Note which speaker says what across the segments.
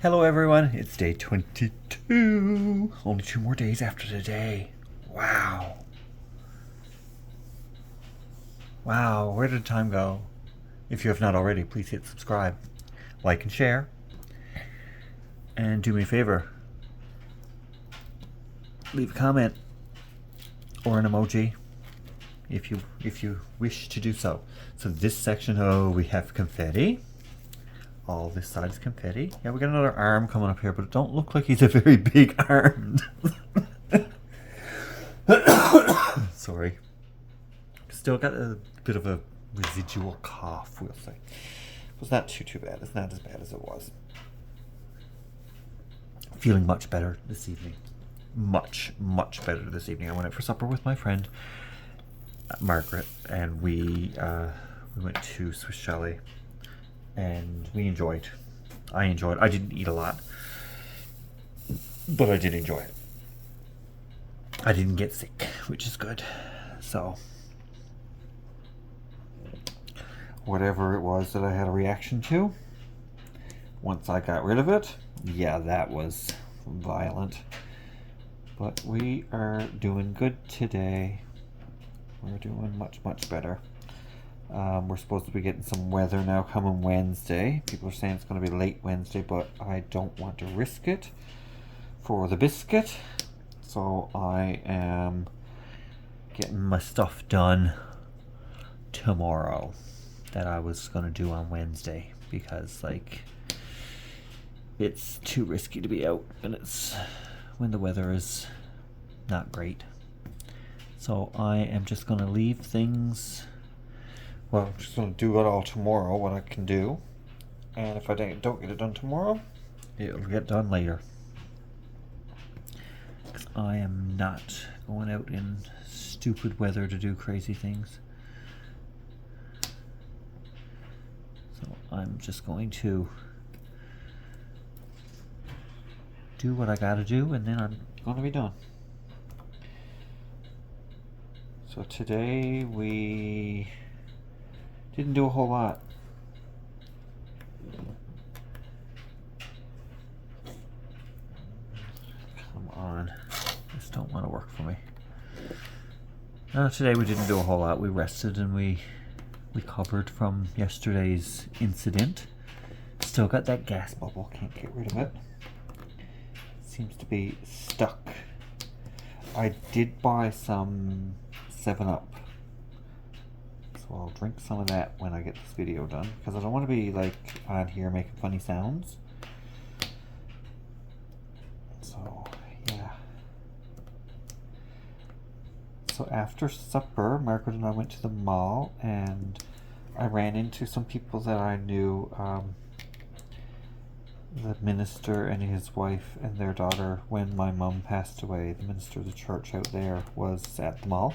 Speaker 1: Hello everyone, it's day 22. Only 2 more days after today. Wow. Wow, where did time go? If you have not already, please hit subscribe, like and share, and do me a favor. Leave a comment or an emoji if you wish to do so. So this section, we have confetti. All this side is confetti. Yeah, we got another arm coming up here, but it don't look like he's a very big arm. Sorry. Still got a bit of a residual cough, we'll say. It was not too bad. It's not as bad as it was. Feeling much better this evening. Much better this evening. I went out for supper with my friend Margaret, and we went to Swiss Chalet, and we enjoyed. I enjoyed. I didn't eat a lot, but I did enjoy it. I didn't get sick, which is good. So, whatever it was that I had a reaction to, once I got rid of it, yeah, that was violent. But we are doing good today. We're doing much better. We're supposed to be getting some weather now coming Wednesday. People are saying it's going to be late Wednesday, but I don't want to risk it for the biscuit. So I am getting my stuff done tomorrow that I was going to do on Wednesday, because like it's too risky to be out, and it's when the weather is not great. So I am just going to leave things. Well, I'm just going to do it all tomorrow, what I can do. And if I don't get it done tomorrow, it'll get done later. Because I am not going out in stupid weather to do crazy things. So I'm just going to do what I gotta do, and then I'm going to be done. So today we didn't do a whole lot. Come on. This don't want to work for me. No, today we didn't do a whole lot. We rested and we recovered from yesterday's incident. Still got that gas bubble. Can't get rid of it. Seems to be stuck. I did buy some 7-Up. So I'll drink some of that when I get this video done, because I don't want to be like on here making funny sounds. So yeah. So after supper, Margaret and I went to the mall, and I ran into some people that I knew. The minister and his wife and their daughter, when my mum passed away, the minister of the church out there was at the mall.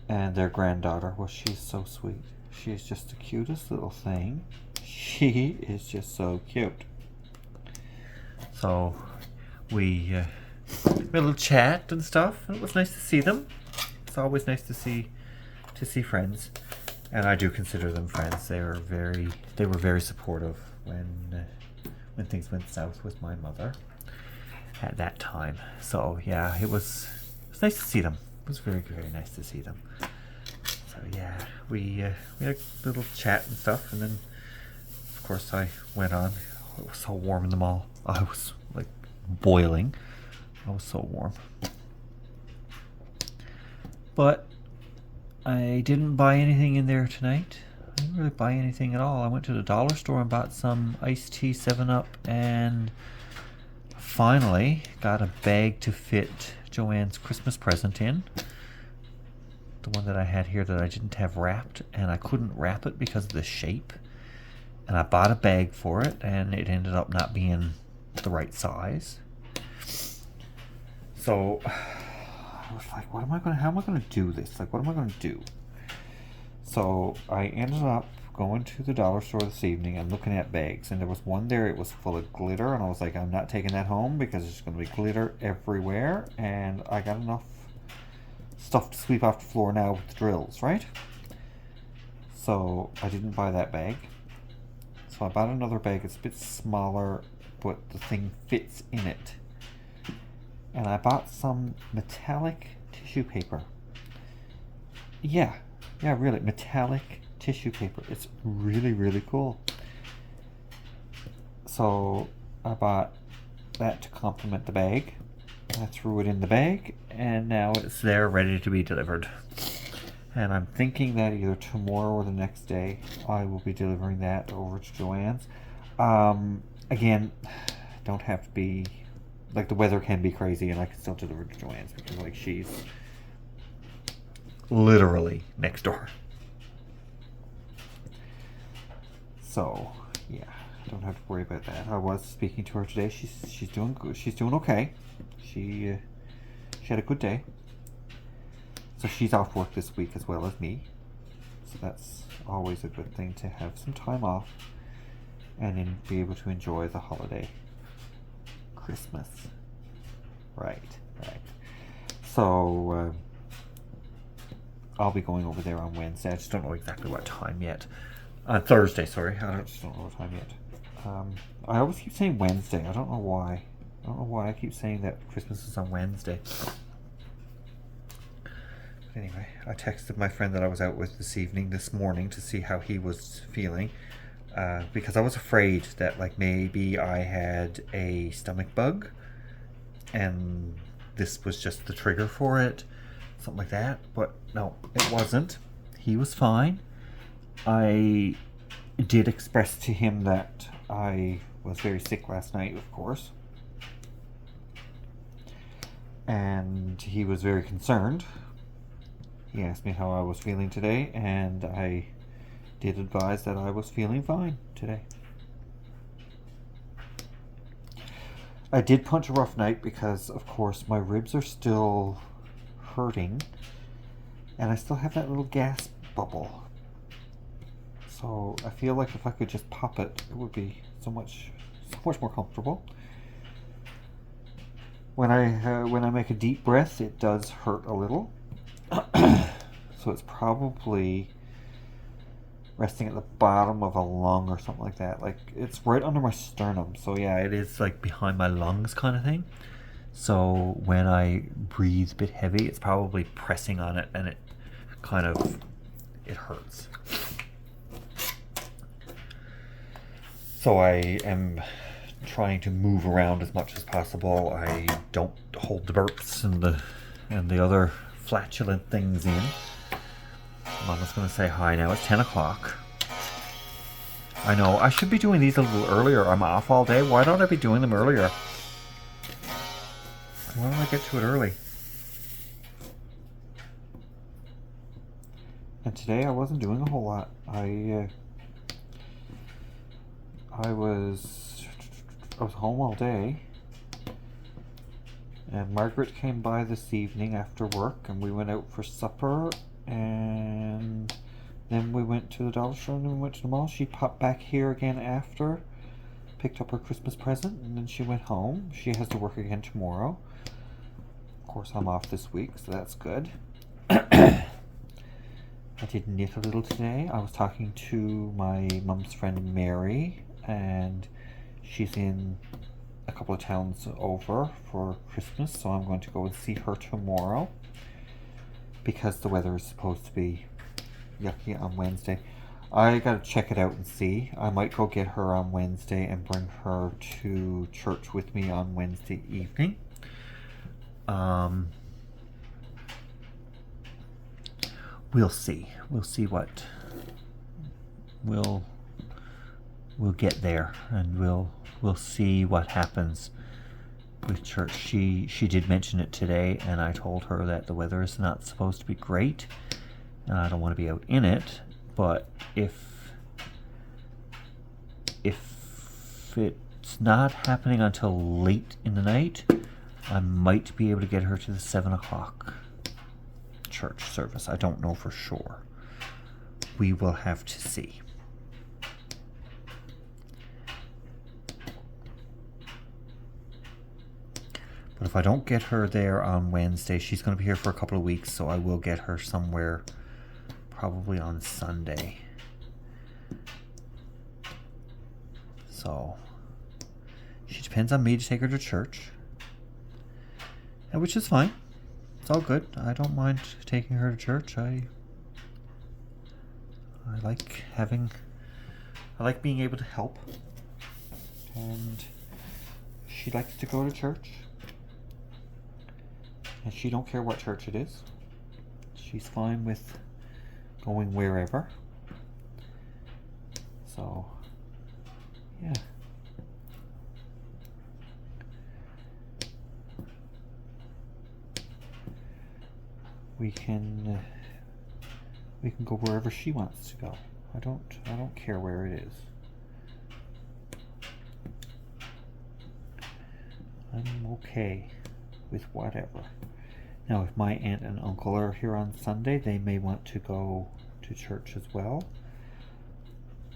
Speaker 1: And their granddaughter, well, she's so sweet. She is just the cutest little thing. She is just so cute. So we had a little chat and stuff, and it was nice to see them. It's always nice to see friends, and I do consider them friends. They were very supportive when things went south with my mother at that time. So yeah, it was nice to see them. It was very nice to see them. So yeah, we had a little chat and stuff, and then of course I went on. It was so warm in the mall. I was like boiling. I was so warm. But I didn't buy anything in there tonight. I didn't really buy anything at all. I went to the dollar store and bought some iced tea, 7-Up, and finally got a bag to fit Joanne's Christmas present in. The one that I had here that I didn't have wrapped, and I couldn't wrap it because of the shape. And I bought a bag for it, and it ended up not being the right size. So I was like, how am I going to do this? Like, what am I going to do? So I ended up going to the dollar store this evening and looking at bags, and there was one there. It was full of glitter, and I was like, I'm not taking that home because there's going to be glitter everywhere, and I got enough stuff to sweep off the floor now with the drills, right? So I didn't buy that bag. So I bought another bag. It's a bit smaller, but the thing fits in it. And I bought some metallic tissue paper. Yeah, really, metallic tissue paper. It's really, really cool. So I bought that to complement the bag. I threw it in the bag, and now it's there ready to be delivered. And I'm thinking that either tomorrow or the next day I will be delivering that over to Joann's. Again, don't have to be, like, the weather can be crazy and I can still deliver to Joann's because, like, she's literally next door. So, yeah, don't have to worry about that. I was speaking to her today. She's doing good. She's doing okay. She had a good day. So she's off work this week as well as me. So that's always a good thing to have some time off and then be able to enjoy the holiday. Christmas. Right. So I'll be going over there on Wednesday. I just don't know exactly what time yet. Thursday, sorry. I just don't know what time yet. I always keep saying Wednesday. I don't know why. I keep saying that Christmas is on Wednesday. Anyway, I texted my friend that I was out with this morning to see how he was feeling, because I was afraid that, like, maybe I had a stomach bug and this was just the trigger for it, something like that. But no, it wasn't. He was fine. I did express to him that I was very sick last night, of course, and he was very concerned. He asked me how I was feeling today, and I did advise that I was feeling fine today. I did punch a rough night because, of course, my ribs are still hurting, and I still have that little gas bubble. So I feel like if I could just pop it, it would be so much more comfortable. When I make a deep breath, it does hurt a little. So it's probably resting at the bottom of a lung or something like that. Like, it's right under my sternum. So yeah, it is like behind my lungs kind of thing. So when I breathe a bit heavy, it's probably pressing on it, and it hurts. So I am trying to move around as much as possible. I don't hold the burps and the other flatulent things in. Mama's going to say hi now. It's 10 o'clock. I know, I should be doing these a little earlier. I'm off all day. Why don't I be doing them earlier? Why don't I get to it early? And today I wasn't doing a whole lot. I was home all day. And Margaret came by this evening after work, and we went out for supper, and then we went to the dollar store, and then we went to the mall. She popped back here again after, picked up her Christmas present, and then she went home. She has to work again tomorrow. Of course, I'm off this week, so that's good. I did knit a little today. I was talking to my mum's friend Mary, and she's in a couple of towns over for Christmas, so I'm going to go and see her tomorrow because the weather is supposed to be yucky on Wednesday. I gotta check it out and see. I might go get her on Wednesday and bring her to church with me on Wednesday evening. We'll see. We'll see what we'll get there, and we'll see what happens with church. She did mention it today, and I told her that the weather is not supposed to be great, and I don't want to be out in it. But if it's not happening until late in the night, I might be able to get her to the 7 o'clock church service. I don't know for sure. We will have to see. But if I don't get her there on Wednesday, she's going to be here for a couple of weeks, so I will get her somewhere probably on Sunday. So she depends on me to take her to church, and which is fine. It's all good. I don't mind taking her to church. I like being able to help, and she likes to go to church, and she don't care what church it is. She's fine with going wherever. So, yeah. We can go wherever she wants to go. I don't care where it is. I'm okay with whatever. Now, if my aunt and uncle are here on Sunday, they may want to go to church as well.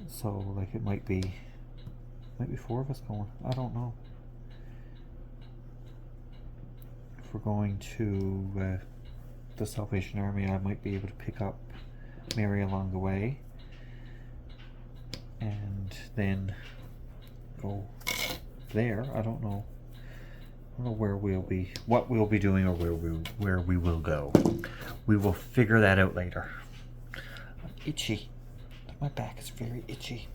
Speaker 1: So, like, it might be 4 of us going. I don't know. If we're going to the Salvation Army, I might be able to pick up Mary along the way, and then go there. I don't know where what we'll be doing, or where we will go. We will figure that out later. I'm itchy. My back is very itchy.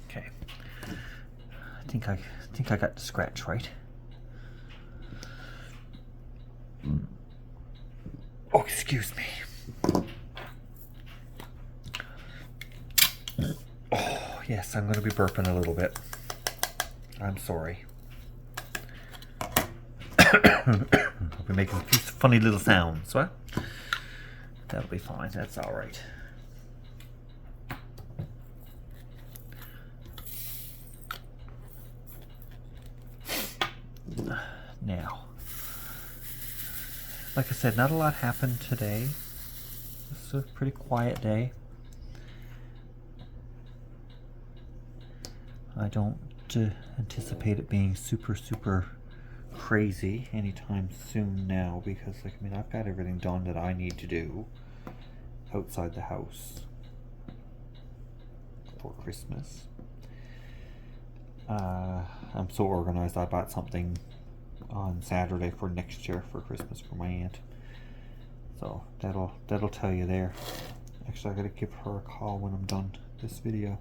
Speaker 1: Okay. I think I got the scratch right. Oh, excuse me. Oh, yes, I'm going to be burping a little bit. I'm sorry. I'll be making a few funny little sounds, what? That'll be fine. That's all right. Now, like I said, not a lot happened today. It's a pretty quiet day. I don't anticipate it being super crazy anytime soon now, because I've got everything done that I need to do outside the house for Christmas. I'm so organized. I bought something on Saturday for next year for Christmas for my aunt, so that'll tell you there. Actually, I gotta give her a call when I'm done this video,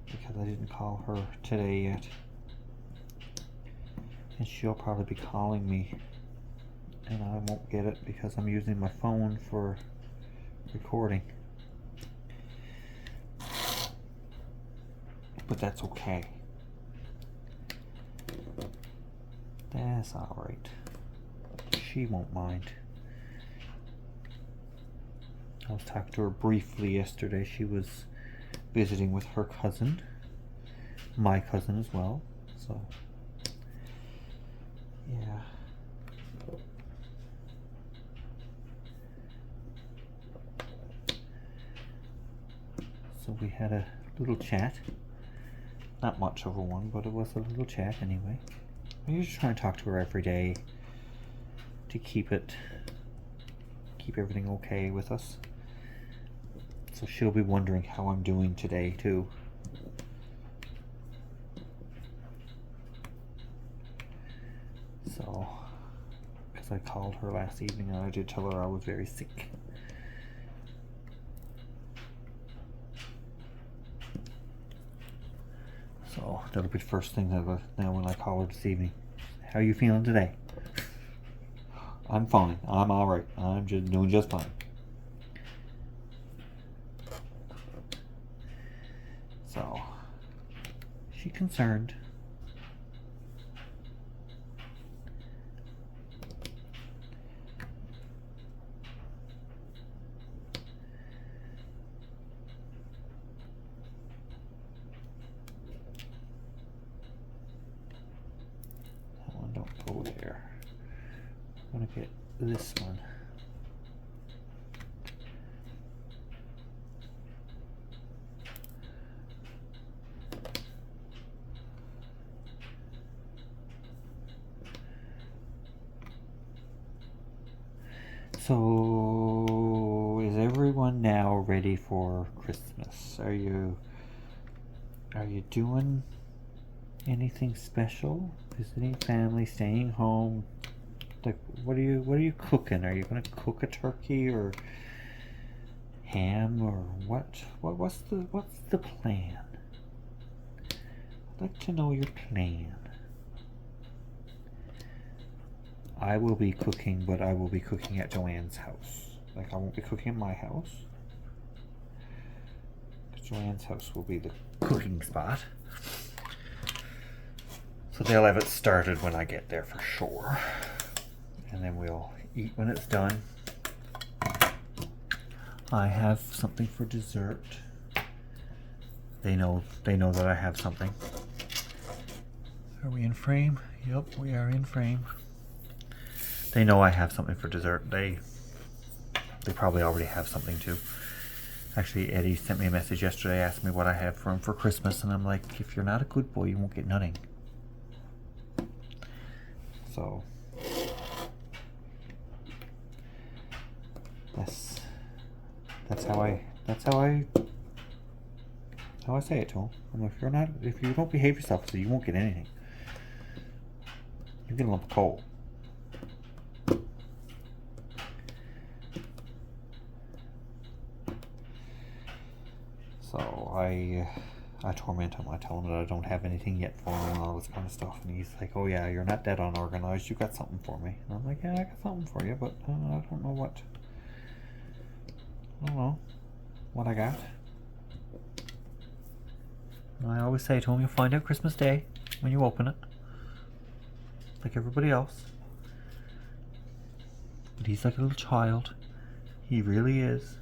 Speaker 1: because I didn't call her today yet, and she'll probably be calling me, and I won't get it because I'm using my phone for recording. But that's okay. That's alright. She won't mind. I was talking to her briefly yesterday. She was visiting with her cousin, my cousin as well. So, yeah. So we had a little chat. Not much of a one, but it was a little chat anyway. I usually try and talk to her every day to keep everything okay with us. So she'll be wondering how I'm doing today too. So, because I called her last evening and I did tell her I was very sick. So that'll be the first thing now when I call her this evening. How are you feeling today? I'm fine. I'm alright. I'm just doing just fine. So, she concerned. That one don't go there. I'm gonna get this one. So, is everyone ready for Christmas? Are you doing anything special? Is any family staying home? Like, what are you cooking? Are you gonna cook a turkey or ham or what? What's the plan? I'd like to know your plan. I will be cooking, but I will be cooking at Joanne's house. Like, I won't be cooking at my house. Joanne's house will be the cooking spot. So they'll have it started when I get there for sure. And then we'll eat when it's done. I have something for dessert. They know that I have something. Are we in frame? Yep, we are in frame. They know I have something for dessert. They probably already have something too. Actually, Eddie sent me a message yesterday, asked me what I have for him for Christmas, and I'm like, if you're not a good boy, you won't get nothing. So that's how I say it to him. I'm like, if you don't behave yourself, so you won't get anything. You get a lump of coal. So I torment him. I tell him that I don't have anything yet for him and all this kind of stuff. And he's like, oh yeah, you're not that unorganized. You got something for me. And I'm like, yeah, I got something for you, but I don't know what. I don't know what I got. And I always say to him, you'll find out Christmas Day when you open it. Like everybody else. But he's like a little child. He really is.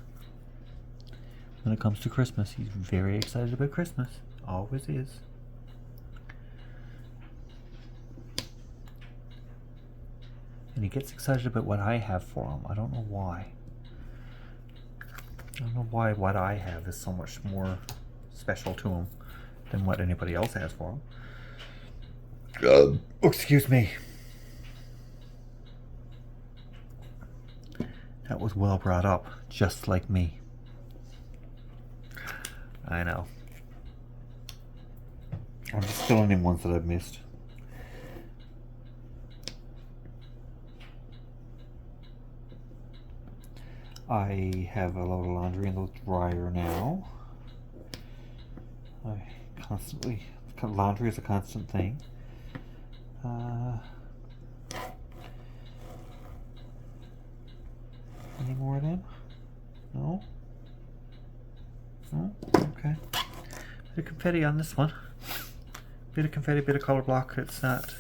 Speaker 1: When it comes to Christmas, he's very excited about Christmas. Always is. And he gets excited about what I have for him. I don't know why. I don't know why what I have is so much more special to him than what anybody else has for him. Excuse me. That was well brought up, just like me. I know. I'm just filling in ones that I've missed. I have a load of laundry in the dryer now. Laundry is a constant thing. Any more of them? No? No? Okay. Bit of confetti on this one. Bit of confetti, bit of color block. It's not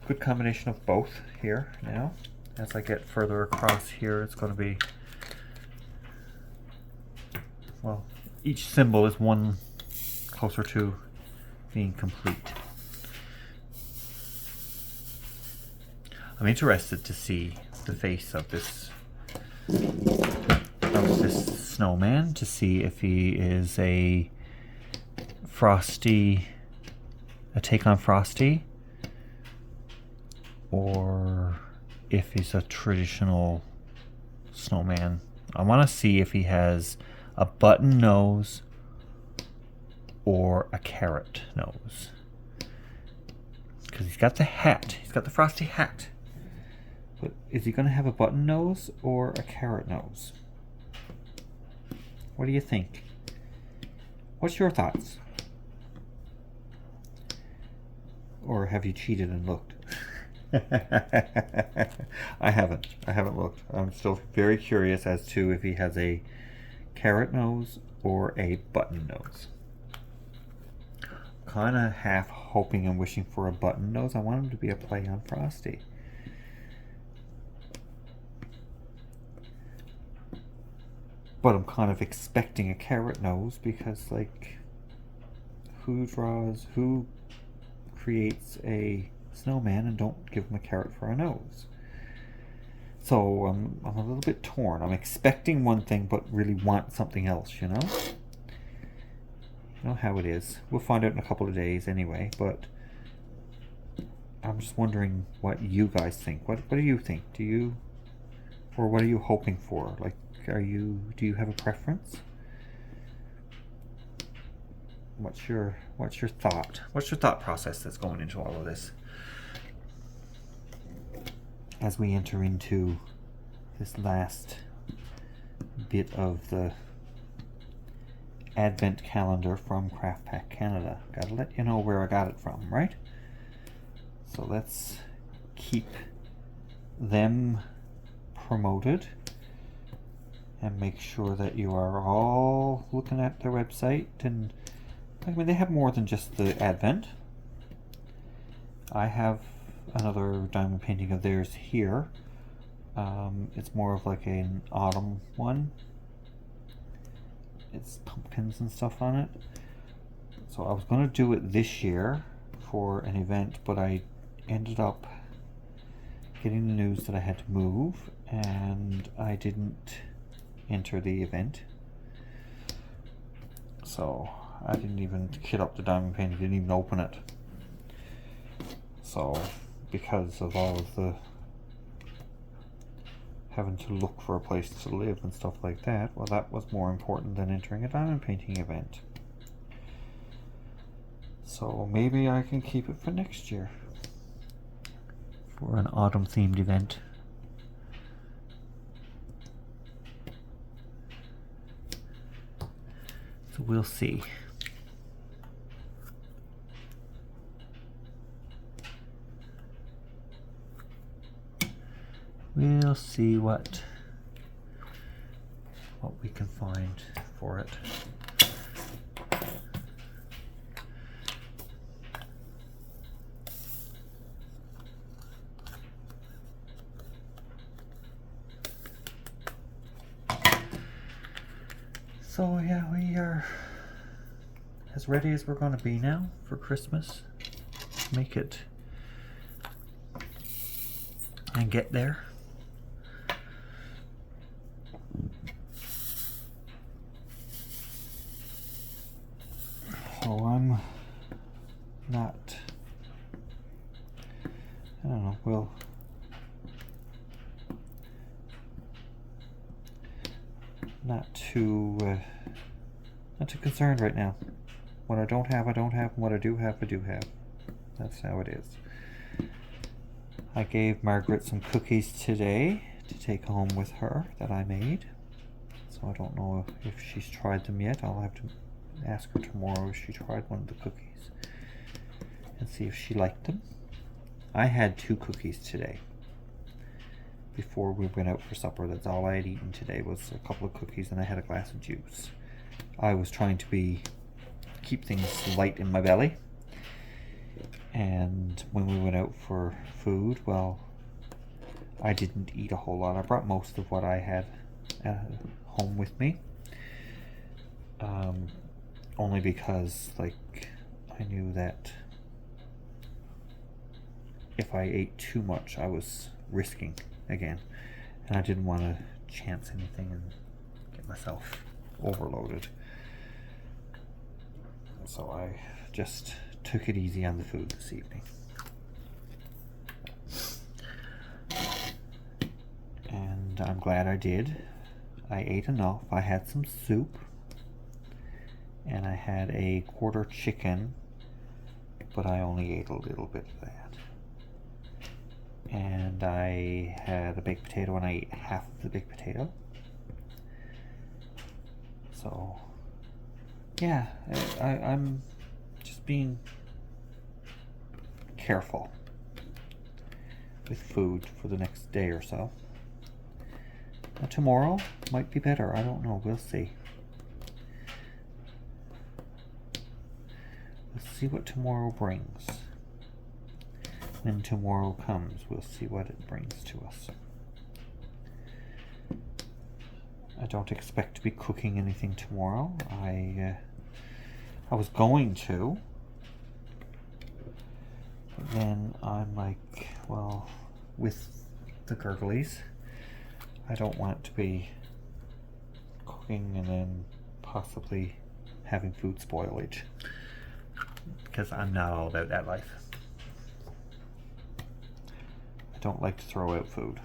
Speaker 1: a good combination of both here now. As I get further across here, it's going to be, well, each symbol is one closer to being complete. I'm interested to see the face of this snowman, to see if he is a take on Frosty, or if he's a traditional snowman. I want to see if he has a button nose or a carrot nose, because he's got the hat. He's got the Frosty hat. But is he going to have a button nose or a carrot nose? What do you think? What's your thoughts? Or have you cheated and looked? I haven't looked. I'm still very curious as to if he has a carrot nose or a button nose. Kind of half hoping and wishing for a button nose. I want him to be a play on Frosty. But I'm kind of expecting a carrot nose because, like, who creates a snowman and don't give him a carrot for a nose? So I'm a little bit torn. I'm expecting one thing but really want something else, you know? You know how it is. We'll find out in a couple of days anyway, but I'm just wondering what you guys think. What do you think? Or what are you hoping for? Like, Do you have a preference? What's your thought? What's your thought process that's going into all of this? As we enter into this last bit of the Advent calendar from Craft Pack Canada. Gotta let you know where I got it from, right? So let's keep them promoted and make sure that you are all looking at their website. And I mean, they have more than just the Advent. I have another diamond painting of theirs here. It's more of like an autumn one. It's pumpkins and stuff on it. So I was going to do it this year for an event, but I ended up getting the news that I had to move, and I didn't enter the event. So I didn't even kit up the diamond painting, didn't even open it. So because of all of the having to look for a place to live and stuff like that, well, that was more important than entering a diamond painting event. So maybe I can keep it for next year for an autumn themed event. So we'll see. We'll see what we can find for it. So yeah, we are as ready as we're going to be now for Christmas. Make it and get there. So I'm not, I don't know, well, not too concerned right now. What I don't have, and what I do have, I do have. That's how it is. I gave Margaret some cookies today to take home with her that I made. So I don't know if she's tried them yet. I'll have to ask her tomorrow if she tried one of the cookies and see if she liked them. I had 2 cookies today before we went out for supper. That's all I had eaten today was a couple of cookies, and I had a glass of juice. I was trying to keep things light in my belly, and when we went out for food, well, I didn't eat a whole lot. I brought most of what I had home with me, only because, like, I knew that if I ate too much, I was risking again, and I didn't want to chance anything and get myself overloaded. So I just took it easy on the food this evening. And I'm glad I did. I ate enough. I had some soup, and I had a quarter chicken, but I only ate a little bit of that. And I had a baked potato, and I ate half of the baked potato. So yeah, I'm just being careful with food for the next day or so. Now, tomorrow might be better. I don't know. We'll see. We'll see what tomorrow brings. When tomorrow comes, we'll see what it brings to us. I don't expect to be cooking anything tomorrow. I was going to, but then I'm like, well, with the gurglies, I don't want to be cooking and then possibly having food spoilage, because I'm not all about that life. I don't like to throw out food.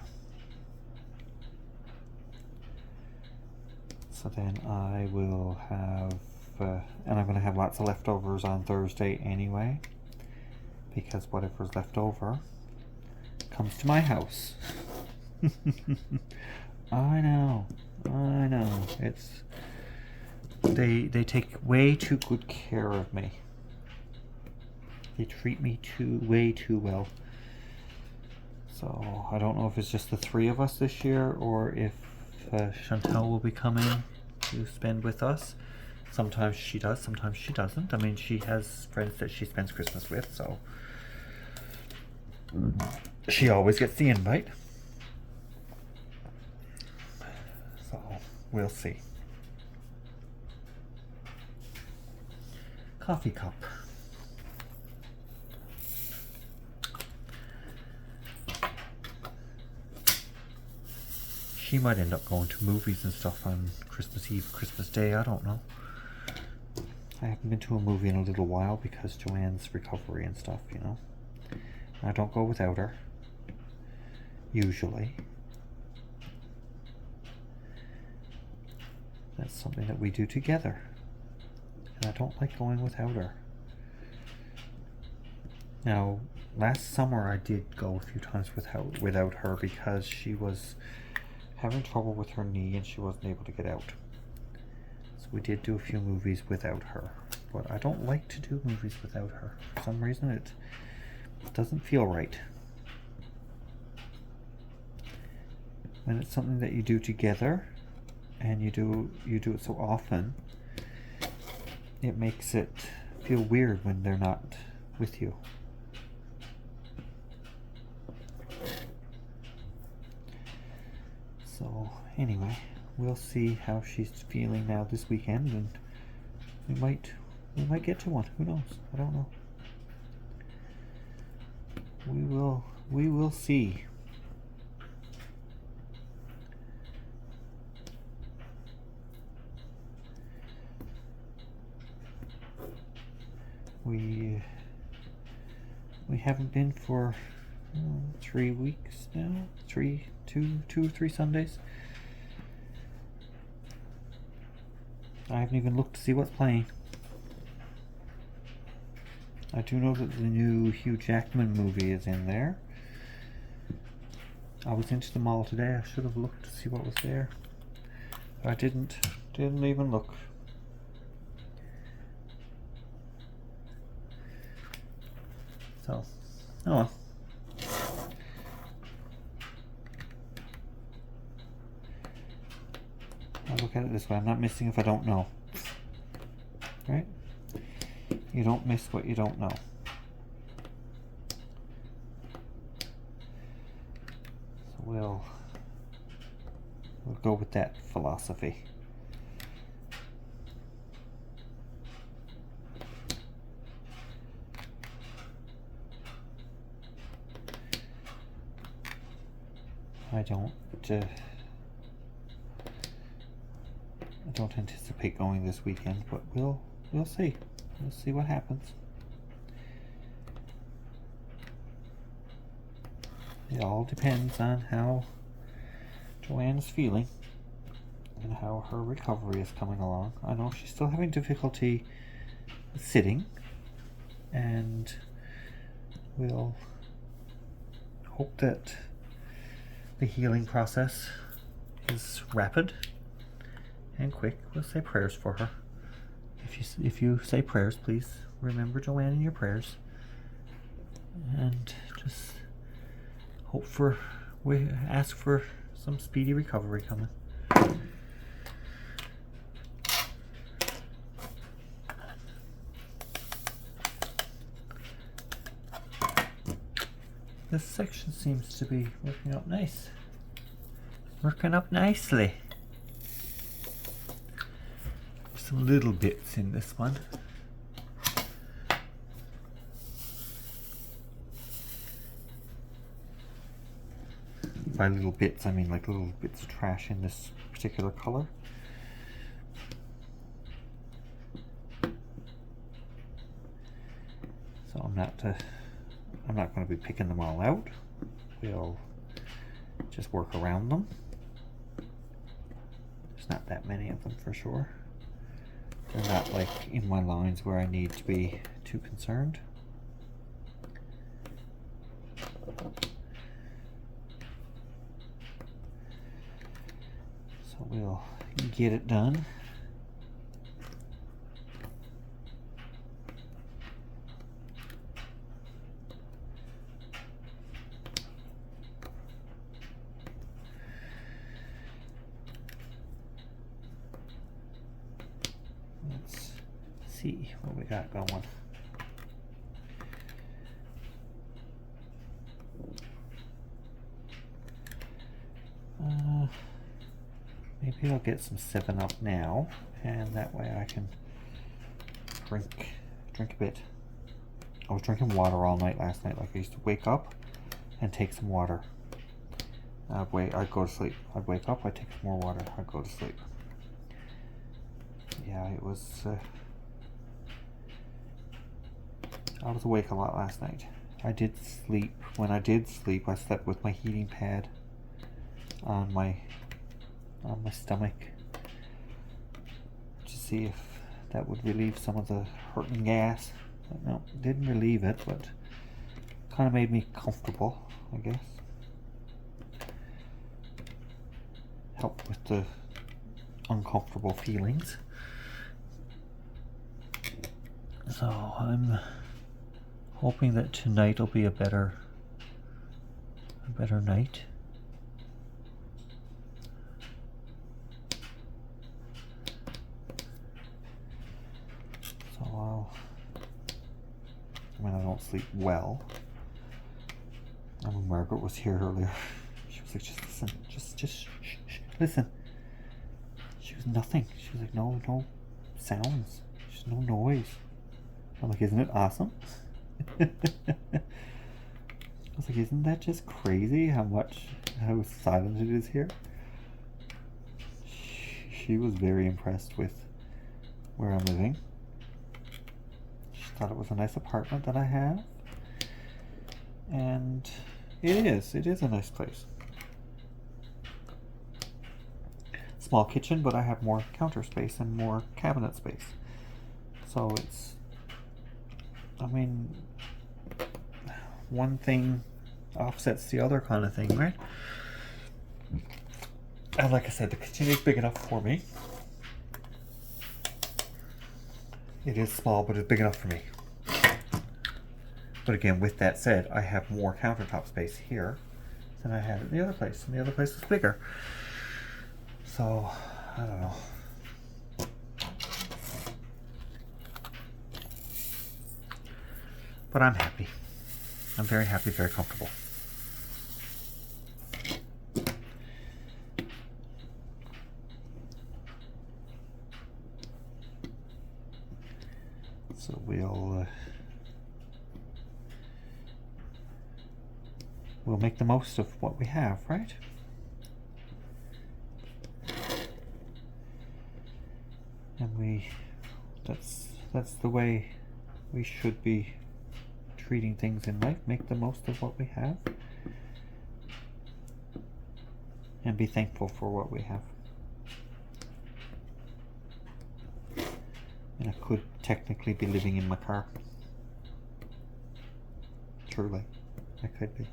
Speaker 1: So then I will have, and I'm going to have lots of leftovers on Thursday anyway, because whatever's left over comes to my house. I know. It's they take way too good care of me. They treat me way too well. So I don't know if it's just the three of us this year, or if Chantal will be coming to spend with us. Sometimes she does, sometimes she doesn't. I mean, she has friends that she spends Christmas with, so she always gets the invite. So we'll see. Coffee cup. She might end up going to movies and stuff on Christmas Eve, Christmas Day, I don't know. I haven't been to a movie in a little while because Joanne's recovery and stuff, you know. I don't go without her, usually. That's something that we do together, and I don't like going without her. Now, last summer I did go a few times without her because she was having trouble with her knee and she wasn't able to get out. So we did do a few movies without her, but I don't like to do movies without her. For some reason it doesn't feel right. When it's something that you do together and you do it so often, it makes it feel weird when they're not with you. So anyway, we'll see how she's feeling now this weekend, and we might get to one. Who knows? I don't know. We will see. We haven't been for 3 weeks now. 2 or 3 Sundays. I haven't even looked to see what's playing. I do know that the new Hugh Jackman movie is in there. I was into the mall today. I should have looked to see what was there. I didn't even look. So, oh well. I'll look at it this way. I'm not missing if I don't know. Right? You don't miss what you don't know. So we'll go with that philosophy. I don't anticipate going this weekend, but we'll see. We'll see what happens. It all depends on how Joanne is feeling and how her recovery is coming along. I know she's still having difficulty sitting, and we'll hope that the healing process is rapid and quick. We'll say prayers for her. If you say prayers, please remember Joanne in your prayers, and just we ask for some speedy recovery coming. This section seems to be working out nice. Working up nicely. Some little bits in this one. By little bits, I mean like little bits of trash in this particular color. So I'm not going to be picking them all out. We'll just work around them. There's not that many of them for sure. They're not like in my lines where I need to be too concerned. So we'll get it done. Let's see what we got going. Maybe I'll get some 7-Up now, and that way I can drink a bit. I was drinking water all night last night. Like, I used to wake up and take some water. I'd go to sleep. I'd wake up, I'd take some more water, I'd go to sleep. Yeah, it was. I was awake a lot last night. I did sleep. When I did sleep, I slept with my heating pad on my stomach to see if that would relieve some of the hurting gas. No, it didn't relieve it, but kind of made me comfortable, I guess. Helped with the uncomfortable feelings. So I'm hoping that tonight will be a better night. When I don't sleep well. When Margaret was here earlier, she was like, just listen, just shh, listen. She was nothing. She was like, no sounds, just no noise. I'm like, isn't it awesome? I was like, isn't that just crazy how silent it is here? She was very impressed with where I'm living. Thought it was a nice apartment that I have, and it is a nice place. Small kitchen, but I have more counter space and more cabinet space, so it's, I mean, one thing offsets the other kind of thing, right? And like I said, the kitchen is big enough for me. It is small, but it's big enough for me. But again, with that said, I have more countertop space here than I had at the other place, and the other place is bigger. So, I don't know. But I'm happy. I'm very happy, very comfortable. So we'll make the most of what we have, right? And that's the way we should be treating things in life. Make the most of what we have and be thankful for what we have. And I could technically be living in my car. Truly, I could be.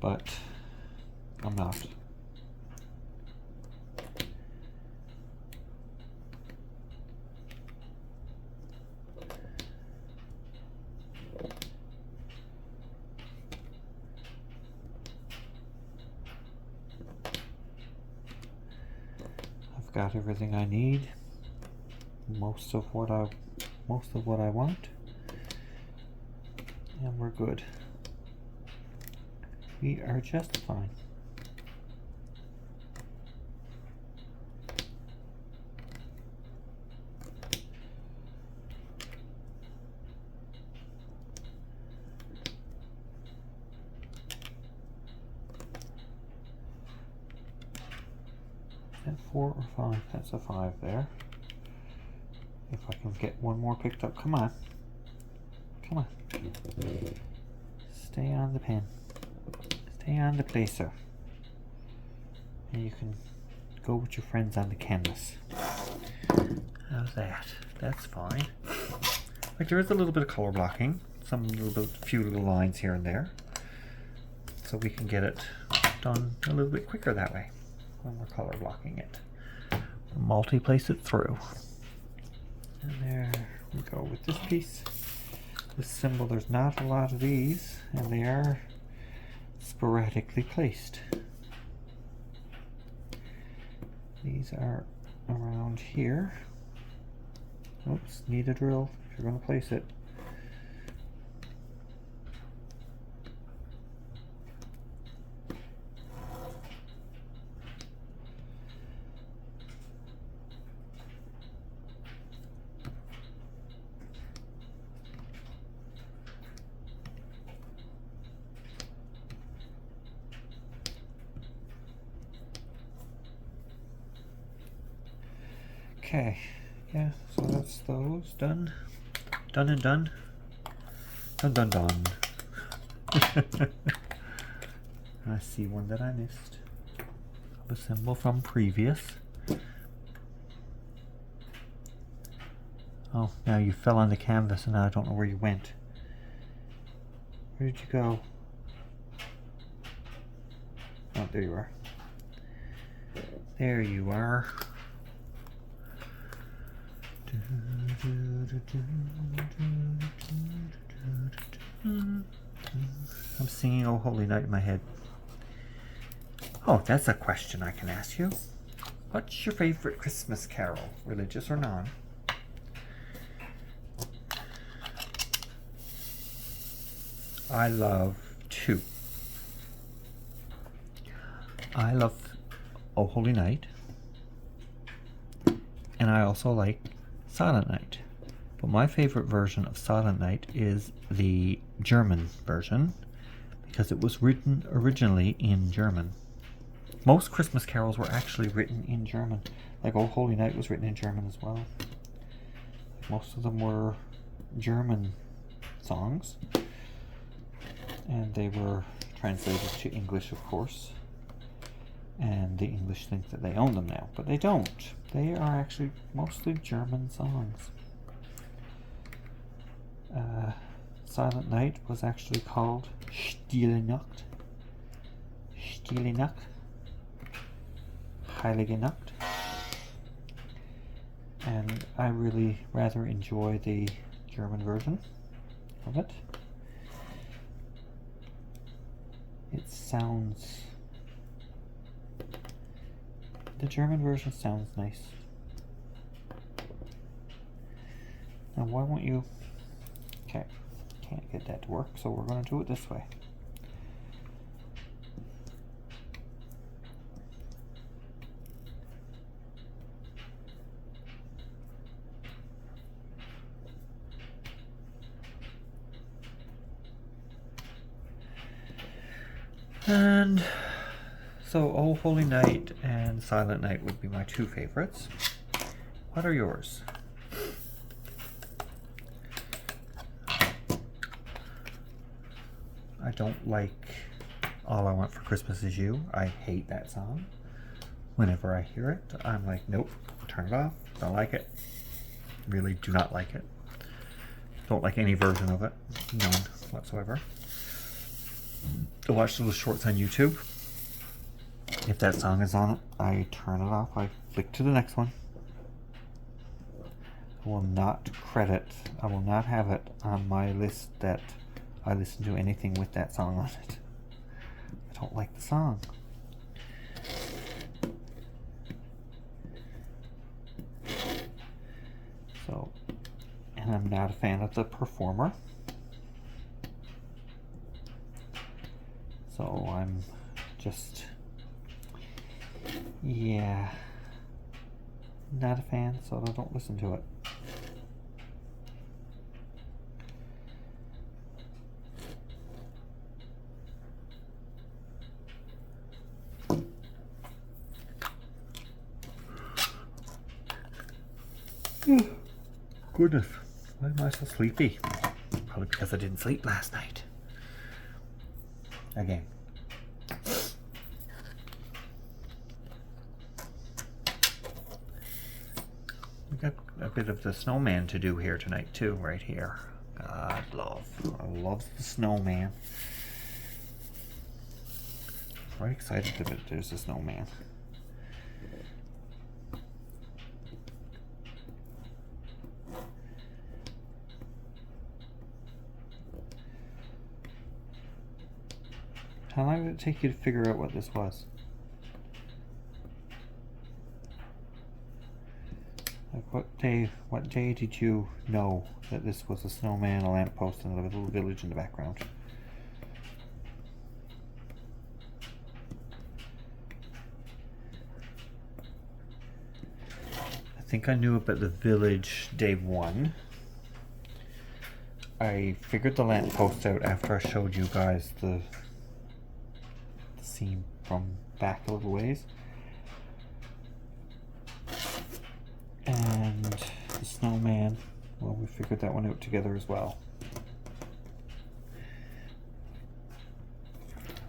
Speaker 1: But I'm not. I've got everything I need. Most of what I want. And we're good. We are just fine. Is that 4 or 5? That's a 5 there. If I can get one more picked up. Come on. Come on. Stay on the pen. Stay on the placer. and you can go with your friends on the canvas. How's that? That's fine. Like, there is a little bit of color blocking, few little lines here and there, so we can get it done a little bit quicker that way when we're color blocking it. Multi-place it through. And there we go with this piece. This symbol, there's not a lot of these, and they are sporadically placed. These are around here. Oops, need a drill if you're going to place it. Okay, yeah, so that's those done. Done and done. Done, done, done. I see one that I missed. The symbol from previous. Oh, now you fell on the canvas and now I don't know where you went. Where did you go? Oh, there you are. There you are. I'm singing "Oh Holy Night" in my head. Oh, that's a question I can ask you. What's your favorite Christmas carol, religious or non? I love two. I love "Oh Holy Night," and I also like Silent Night. But my favorite version of Silent Night is the German version because it was written originally in German. Most Christmas carols were actually written in German. Like "Oh Holy Night" was written in German as well. Most of them were German songs, and they were translated to English, of course. And the English think that they own them now, but they don't. They are actually mostly German songs. Silent Night was actually called Stille Nacht. Stille Nacht. Heilige Nacht. And I really rather enjoy the German version of it. It sounds... The German version sounds nice. Now why won't you... Okay, can't get that to work, so we're going to do it this way. And so "Oh Holy Night" and "Silent Night" would be my two favorites. What are yours? I don't like "All I Want for Christmas Is You." I hate that song. Whenever I hear it, I'm like, nope, turn it off. Don't like it. Really do not like it. Don't like any version of it. None whatsoever. I watch little shorts on YouTube. If that song is on it, I turn it off. I flick to the next one. I will not I will not have it on my list that I listen to anything with that song on it. I don't like the song. So, and I'm not a fan of the performer. So I'm just, yeah, not a fan, so I don't listen to it. Goodness, why am I so sleepy? Probably because I didn't sleep last night. Again. got a bit of the snowman to do here tonight too, right here. I love the snowman. Very excited that there's a snowman. How long did it take you to figure out what this was? Like what day did you know that this was a snowman, a lamppost, and a little village in the background? I think I knew about the village day one. I figured the lamppost out after I showed you guys the scene from back a little ways. And the snowman, well, we figured that one out together as well.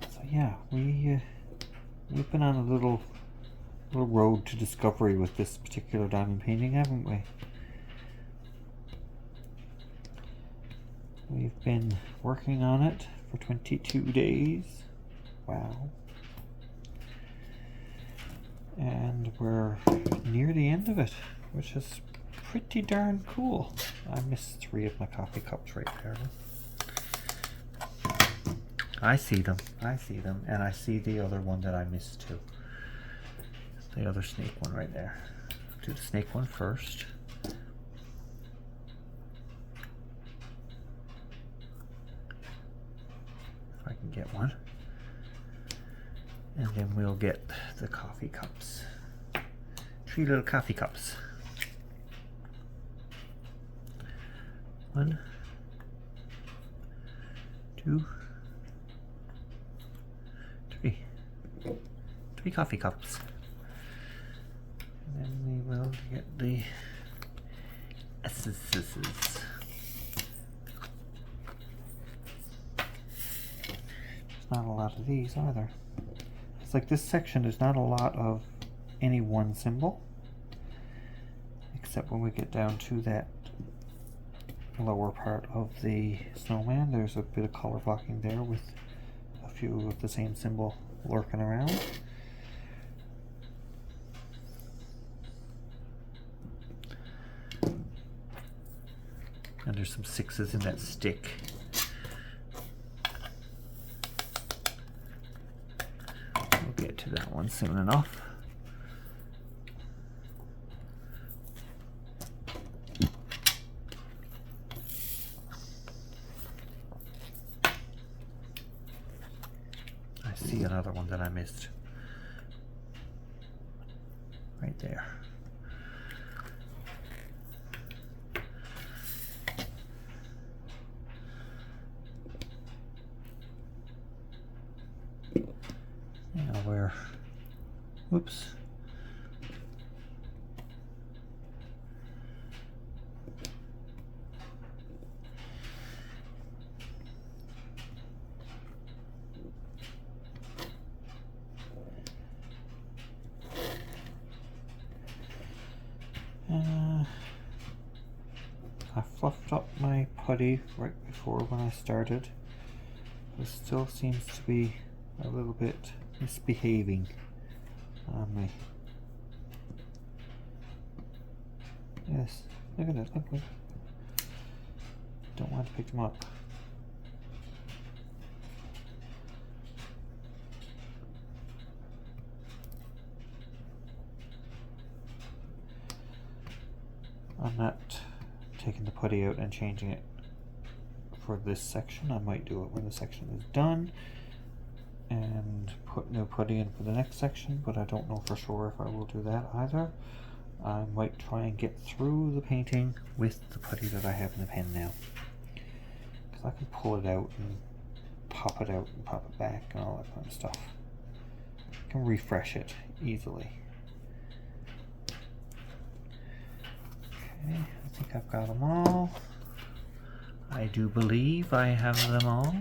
Speaker 1: So yeah, we've been on a little road to discovery with this particular diamond painting, haven't we? We've been working on it for 22 days. Wow. And we're near the end of it, which is pretty darn cool. I missed 3 of my coffee cups right there. I see them, and I see the other one that I missed too. The other snake one right there. Do the snake one first. If I can get one. And then we'll get the coffee cups. 3 little coffee cups. 1, 2, 3. 3 coffee cups. And then we will get the essences. There's not a lot of these, are there? It's like this section, there's not a lot of any one symbol, except when we get down to that lower part of the snowman. There's a bit of color blocking there with a few of the same symbol lurking around. And there's some 6s in that stick. We'll get to that one soon enough. I see another one that I missed. Right there. Whoops. I fluffed up my putty right before when I started. It still seems to be a little bit misbehaving on me. Yes, look at it, look. Don't want to pick them up. I'm not taking the putty out and changing it for this section. I might do it when the section is done and put new putty in for the next section, but I don't know for sure if I will do that either. I might try and get through the painting with the putty that I have in the pen now, because I can pull it out and pop it out and pop it back and all that kind of stuff. I can refresh it easily. Okay, I think I've got them all. I do believe I have them all.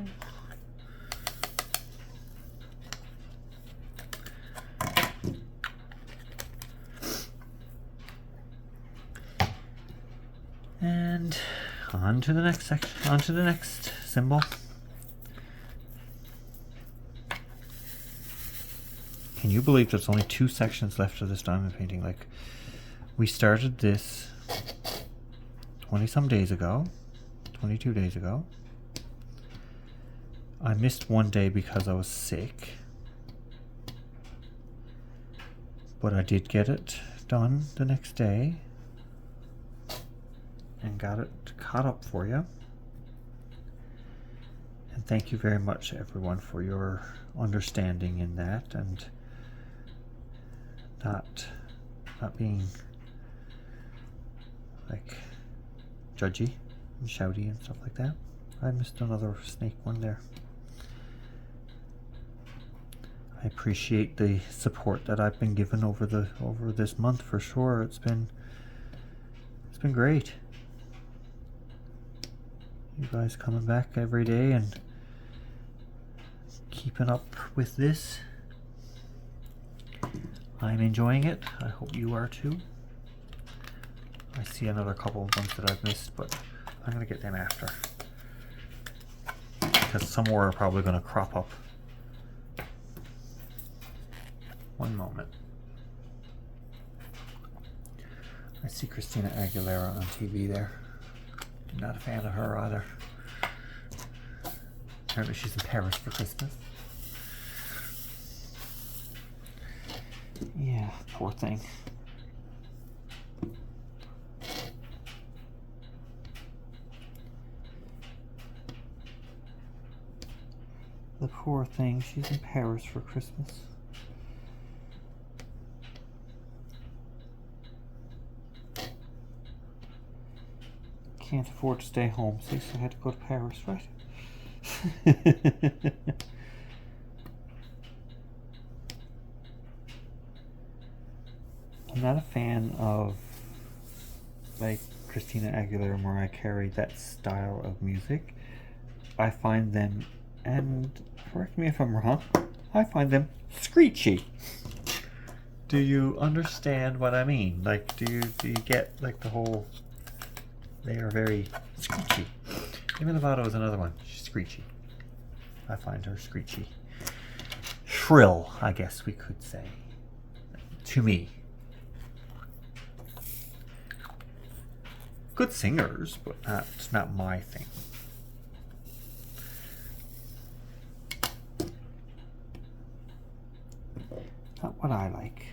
Speaker 1: And on to the next section, on to the next symbol. Can you believe there's only 2 sections left of this diamond painting? Like, we started this 20-some days ago, 22 days ago. I missed one day because I was sick, but I did get it done the next day and got it caught up for you. And thank you very much, everyone, for your understanding in that and not being like judgy and shouty and stuff like that. I missed another snake one there. I appreciate the support that I've been given over this month for sure. It's been great. You guys coming back every day and keeping up with this. I'm enjoying it. I hope you are too. I see another couple of ones that I've missed, but I'm gonna get them after, because some more are probably gonna crop up. One moment. I see Christina Aguilera on TV there. Not a fan of her either. Apparently she's in Paris for Christmas. Yeah, poor thing. The poor thing, she's in Paris for Christmas. Can't afford to stay home, so I had to go to Paris, right? I'm not a fan of like Christina Aguilera, Mariah Carey, that style of music. I find them, and correct me if I'm wrong, I find them screechy. Do you understand what I mean? Like, do you get like the whole? They are very screechy. Demi Lovato is another one. She's screechy. I find her screechy. Shrill, I guess we could say. To me. Good singers, but not my thing. Not what I like.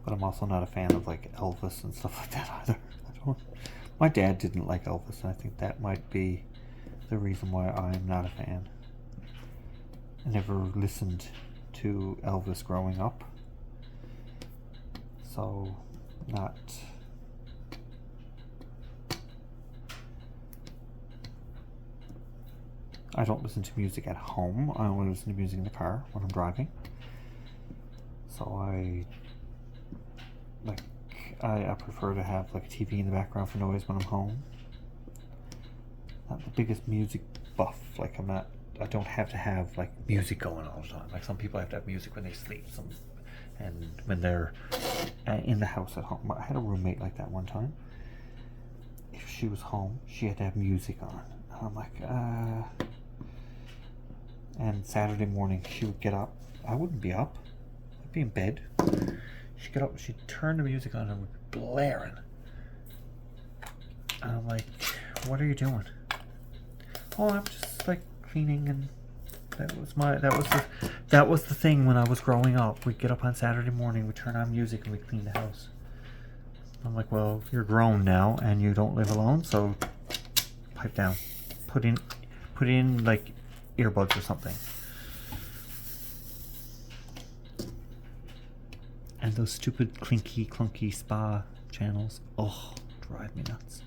Speaker 1: But I'm also not a fan of like Elvis and stuff like that either. My dad didn't like Elvis, and I think that might be the reason why I'm not a fan. I never listened to Elvis growing up, so not. I don't listen to music at home. I only listen to music in the car when I'm driving. So I prefer to have like a TV in the background for noise when I'm home. Not the biggest music buff. Like I don't have to have like music going all the time. Like some people have to have music when they sleep. And when they're in the house at home. I had a roommate like that one time. If she was home, she had to have music on. And I'm like, And Saturday morning, she would get up. I wouldn't be up. I'd be in bed. She'd get up, she'd turn the music on and would be blaring. And I'm like, what are you doing? Oh, I'm just like cleaning, and that was the thing when I was growing up. We'd get up on Saturday morning, we'd turn on music, and we'd clean the house. I'm like, well, you're grown now and you don't live alone, so pipe down. Put in like earbuds or something. And those stupid clinky clunky spa channels, oh, drive me nuts.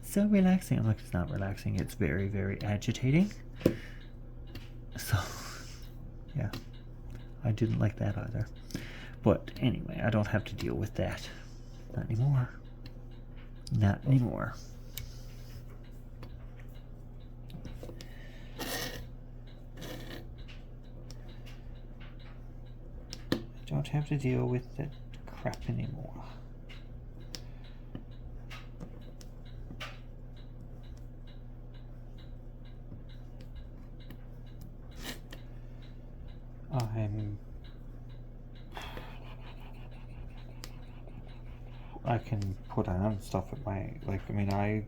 Speaker 1: So relaxing. I'm like, it's not relaxing, it's very, very agitating. So yeah, I didn't like that either. But anyway, I don't have to deal with that. Not anymore. Not anymore. Don't have to deal with that crap anymore. I can put on stuff at my, like, I mean, I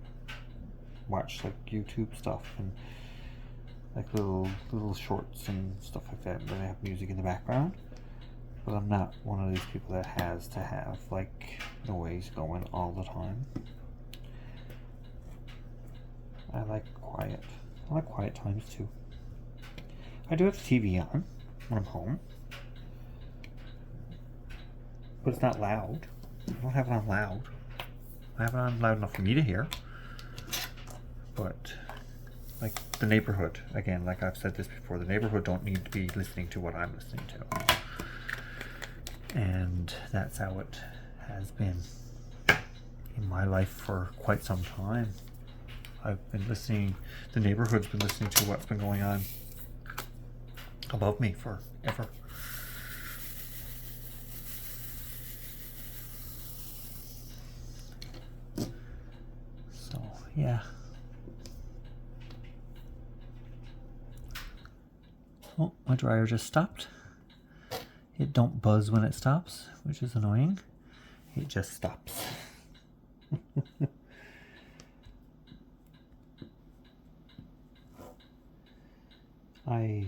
Speaker 1: watch like YouTube stuff and like little shorts and stuff like that, but I have music in the background. But I'm not one of these people that has to have like noise going all the time. I like quiet. I like quiet times too. I do have the TV on when I'm home, but it's not loud. I don't have it on loud. I have it on loud enough for me to hear. But like the neighborhood, again, like I've said this before, the neighborhood don't need to be listening to what I'm listening to. And that's how it has been in my life for quite some time. I've been listening, the neighborhood's been listening to what's been going on above me forever. So, yeah. Oh, my dryer just stopped. It don't buzz when it stops, which is annoying. It just stops. I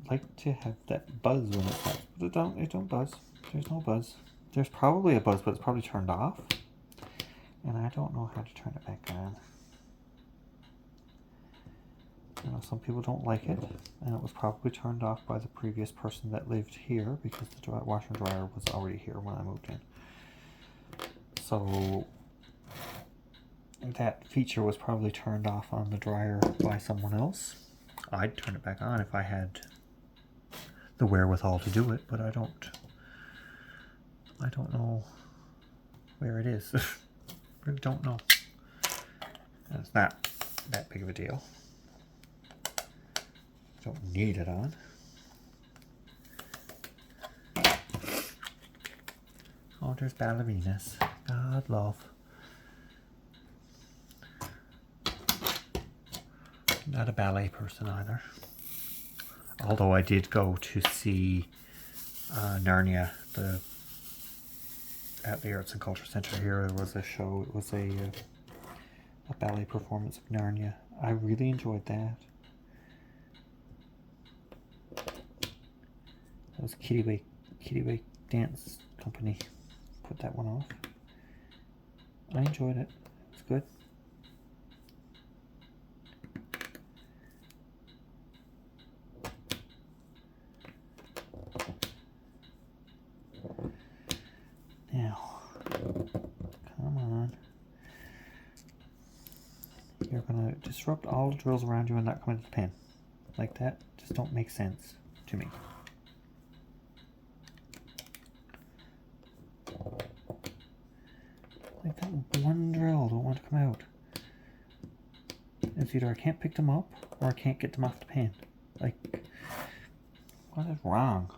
Speaker 1: like to have that buzz when it stops, but it don't buzz. There's no buzz. There's probably a buzz, but it's probably turned off. And I don't know how to turn it back on. I know some people don't like it, and it was probably turned off by the previous person that lived here because the washer and dryer was already here when I moved in. So that feature was probably turned off on the dryer by someone else. I'd turn it back on if I had the wherewithal to do it, but I don't know where it is. Really don't know. And it's not that big of a deal. Don't need it on. Oh, there's ballerinas. God love. Not a ballet person either. Although I did go to see Narnia, at the Arts and Culture Centre here. There was a show. It was a ballet performance of Narnia. I really enjoyed that. That was Kitty Dance Company put that one off. I enjoyed it. It was good. Now, come on. You're gonna disrupt all the drills around you and not come into the pen. Like that just don't make sense to me. Like that one drill don't want to come out. It's either I can't pick them up or I can't get them off the pen. Like, what is wrong?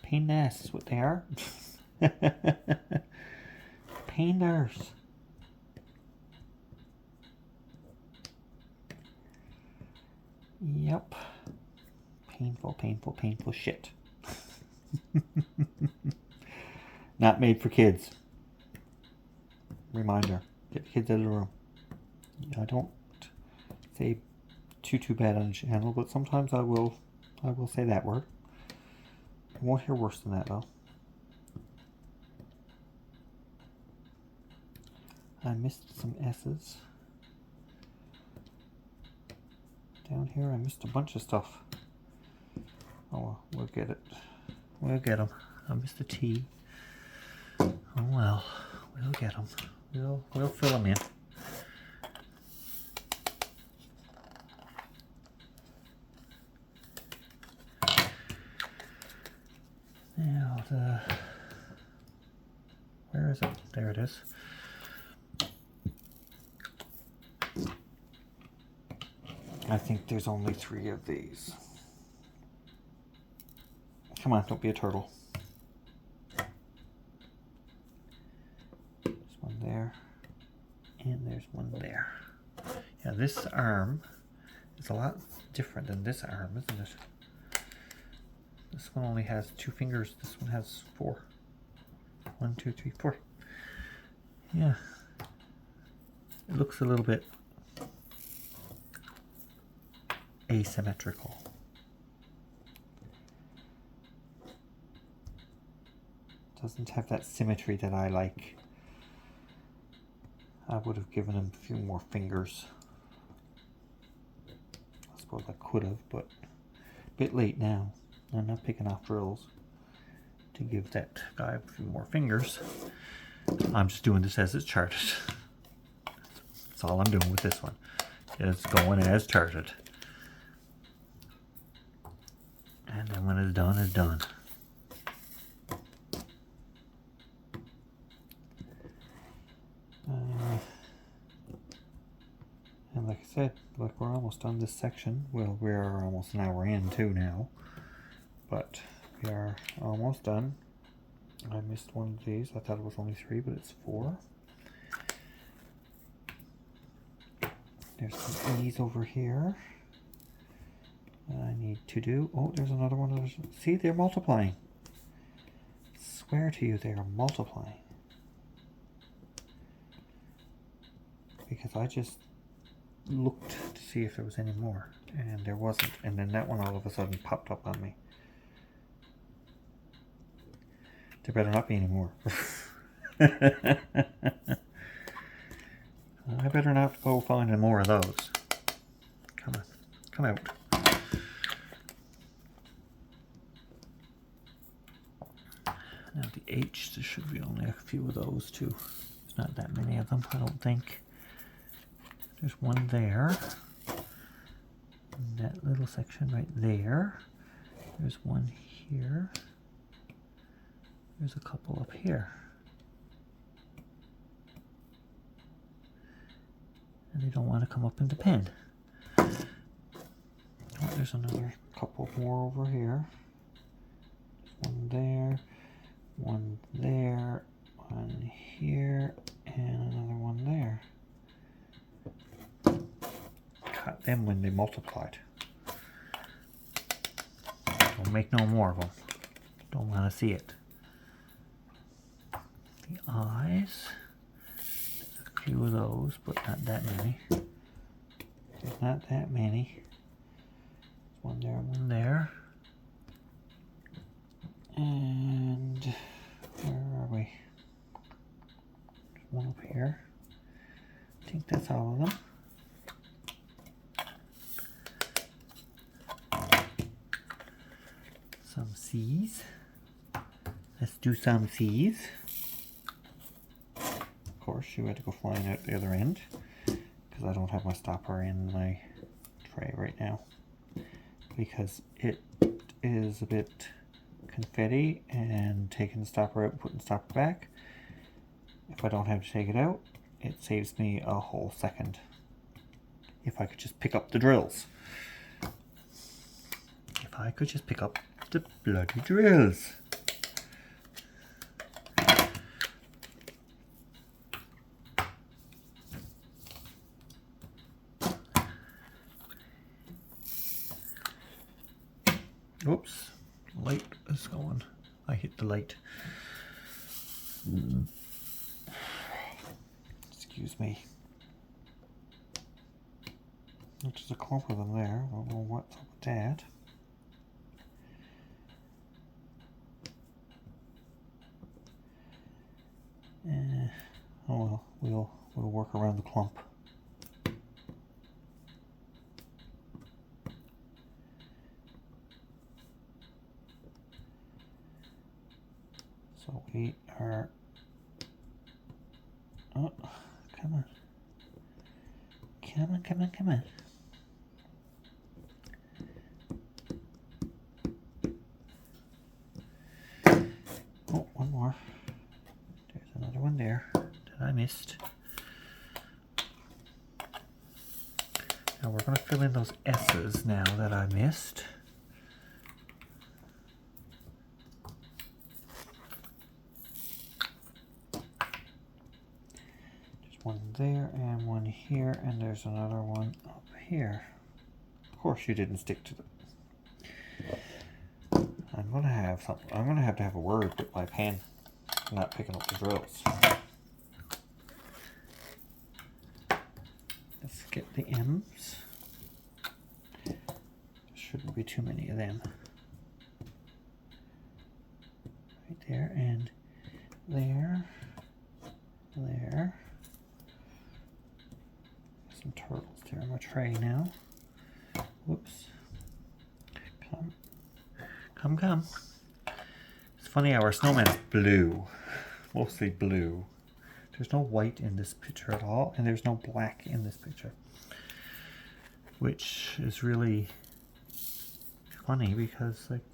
Speaker 1: Pain ass is what they are. Painers. Yep. Painful shit. Not made for kids. Reminder, get the kids out of the room. I don't say too bad on the channel, but sometimes I will say that word. I won't hear worse than that though. I missed some S's. Down here I missed a bunch of stuff. Oh well, we'll get it. We'll get them. I missed a T. Oh well, we'll get them. We'll fill them in. Now where is it? There it is. I think there's only 3 of these. Come on, don't be a turtle. There's one there. And there's one there. Yeah, this arm is a lot different than this arm, isn't it? This one only has 2 fingers. This one has 4. 1, 2, 3, 4. Yeah. It looks a little bit asymmetrical. Doesn't have that symmetry that I like. I would have given him a few more fingers. I suppose I could have, but a bit late now. I'm not picking off drills to give that guy a few more fingers. I'm just doing this as it's charted. That's all I'm doing with this one. It's going as charted. And then when it's done, it's done. And like I said, look, we're almost done this section. Well, we are almost an hour in too now. But we are almost done. I missed one of these. I thought it was only 3, but it's 4. There's some E's over here. I need to do... Oh, there's another one. See, they're multiplying. I swear to you, they are multiplying. Because I just looked to see if there was any more, and there wasn't. And then that one all of a sudden popped up on me. There better not be any more. I better not go finding more of those. Come on, come out. Now the H, there should be only a few of those too. There's not that many of them, I don't think. There's one there. In that little section right there. There's one here. There's a couple up here. And they don't want to come up in the pen. Oh, there's another couple more over here. One there, one there, one here, and another one there. Cut them when they multiplied. Don't make no more of them. Don't want to see it. The eyes. There's a few of those, but not that many. There's not that many. There's one there, one there. And where are we? There's one up here. I think that's all of them. Some C's. Let's do some C's. Of course, you had to go flying out the other end because I don't have my stopper in my tray right now because it is a bit confetti and taking the stopper out and putting the stopper back. If I don't have to take it out, it saves me a whole second. If I could just pick up the drills. If I could just pick up the bloody drills. Oops, light is going. I hit the light. Excuse me. There's a clump of them there. I don't know what's up with that. Oh well, we'll work around the clump. So we are. Oh, come on. Come on, come on, come on. Oh, one more. There's another one there that I missed. Now we're going to fill in those S's now that I missed. one there and one here, and there's another one up here. Of course you didn't stick to the... I'm gonna have something. I'm gonna have to have a word with my pen. I'm not picking up the drills. Let's get the M's. There shouldn't be too many of them. Right there and there. There. Some turtles there in my tray now. Whoops. Come. Come, come. It's funny how our snowman is blue. Mostly blue. There's no white in this picture at all, and there's no black in this picture. Which is really funny because, like,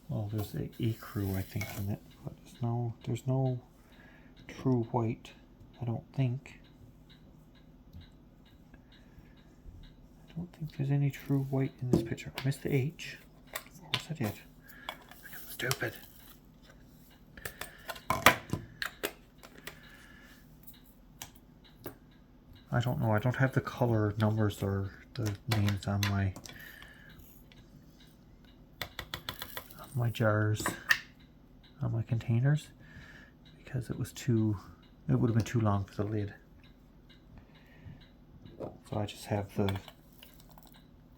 Speaker 1: well, there's a ecru, I think, in it, but there's no true white, I don't think. I don't think there's any true white in this picture. I missed the H. Of course I did. I'm stupid. I don't know. I don't have the color numbers or the names on my jars, on my containers, because it would have been too long for the lid. So I just have the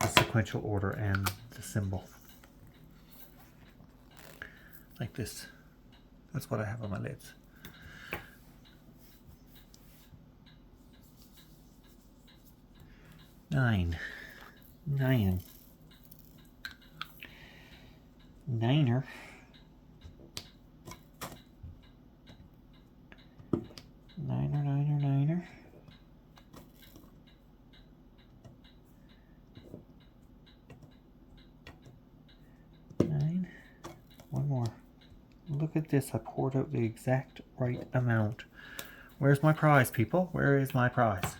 Speaker 1: sequential order and the symbol. Like this. That's what I have on my lids. Niner. Niner, niner. Nine. One more. Look at this. I poured out the exact right amount. Where's my prize, people? Where is my prize?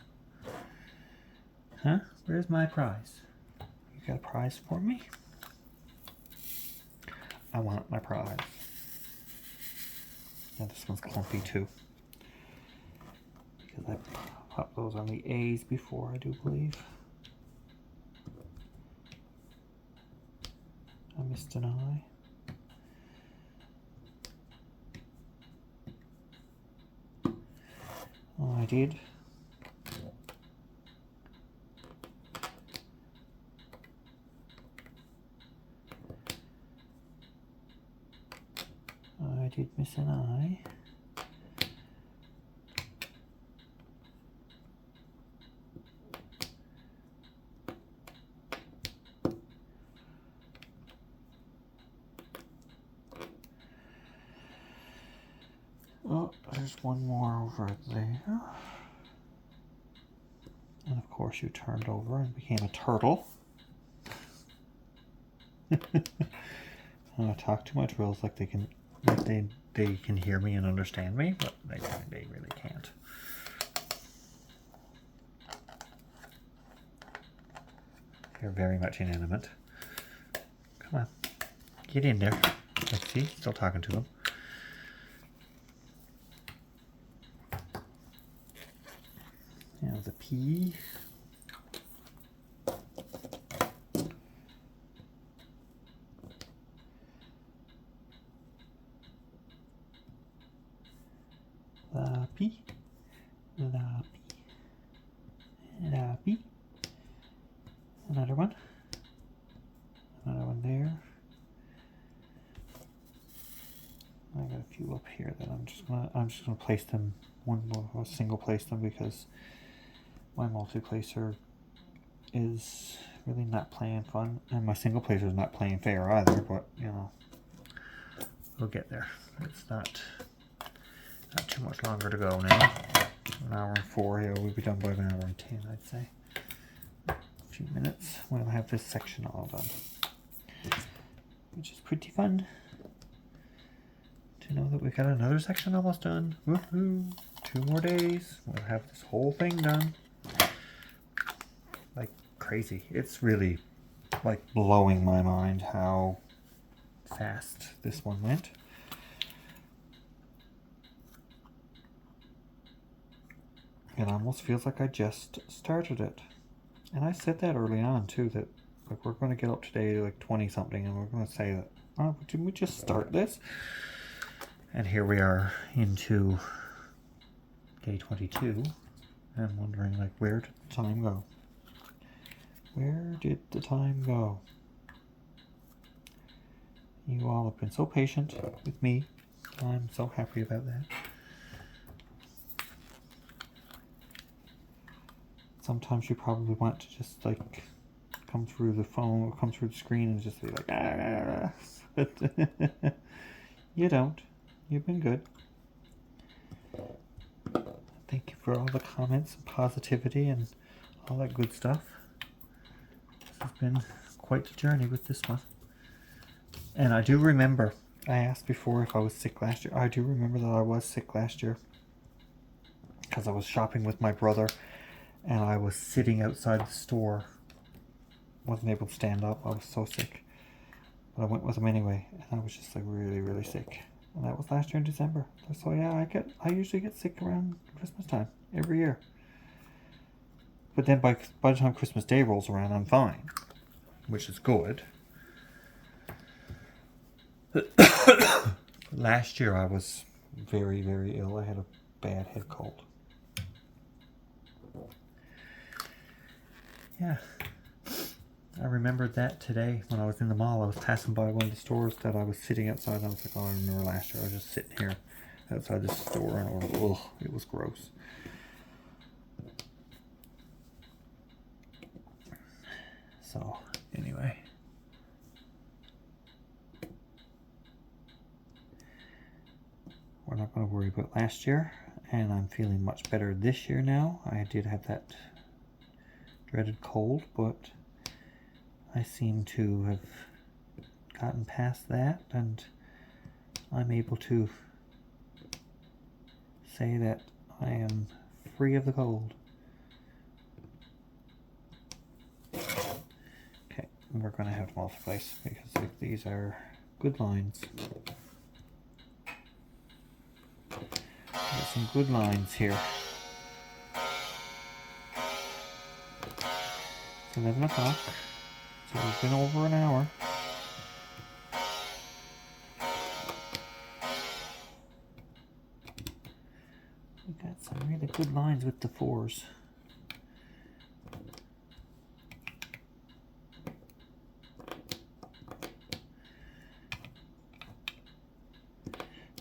Speaker 1: Huh? Where's my prize? You got a prize for me? I want my prize. Now this one's clumpy too. Because I popped those on the A's before, I do believe. I missed an I. Oh, I did. I did miss an I. Oh, there's one more over there. And of course you turned over and became a turtle. I talk to my drills like they can hear me and understand me, but they really can't. They're very much inanimate. Come on, get in there. Let's see, still talking to them. Now the P. La P. La P. La P. Another one. Another one there. I got a few up here that I'm just gonna place them single place them because my multi-placer is really not playing fun, and my single placer is not playing fair either, but you know, we'll get there. It's not too much longer to go now. An hour and 4 here, we'll be done by an hour and 10, I'd say. A few minutes when I have this section all done, which is pretty fun to know that we've got another section almost done. Woohoo! 2 more days, we'll have this whole thing done. Like crazy. It's really like blowing my mind how fast this one went. It almost feels like I just started it. And I said that early on too, that like we're going to get up today like 20 something and we're going to say that, oh, didn't we just start this? And here we are into day 22. I'm wondering like, where did the time go? Where did the time go? You all have been so patient with me. I'm so happy about that. Sometimes you probably want to just like come through the phone or come through the screen and just be like, ah. But you don't. You've been good. Thank you for all the comments and positivity and all that good stuff. This has been quite the journey with this one. And I do remember, I asked before if I was sick last year. I do remember that I was sick last year because I was shopping with my brother and I was sitting outside the store. Wasn't able to stand up. I was so sick. But I went with him anyway, and I was just like really, really sick. And that was last year in December. So yeah, I usually get sick around Christmas time every year. But then by the time Christmas Day rolls around, I'm fine, which is good. Last year I was very, very ill. I had a bad head cold. Yeah. I remembered that today when I was in the mall. I was passing by one of the stores that I was sitting outside and I was like, oh, I remember last year I was just sitting here outside this store and it was gross. So, anyway. We're not going to worry about last year, and I'm feeling much better this year now. I did have that dreaded cold, but I seem to have gotten past that, and I'm able to say that I am free of the cold. Okay, we're going to have to multiply because like, these are good lines. Got some good lines here. It's 11 o'clock, so we've been over an hour. We got some really good lines with the 4s.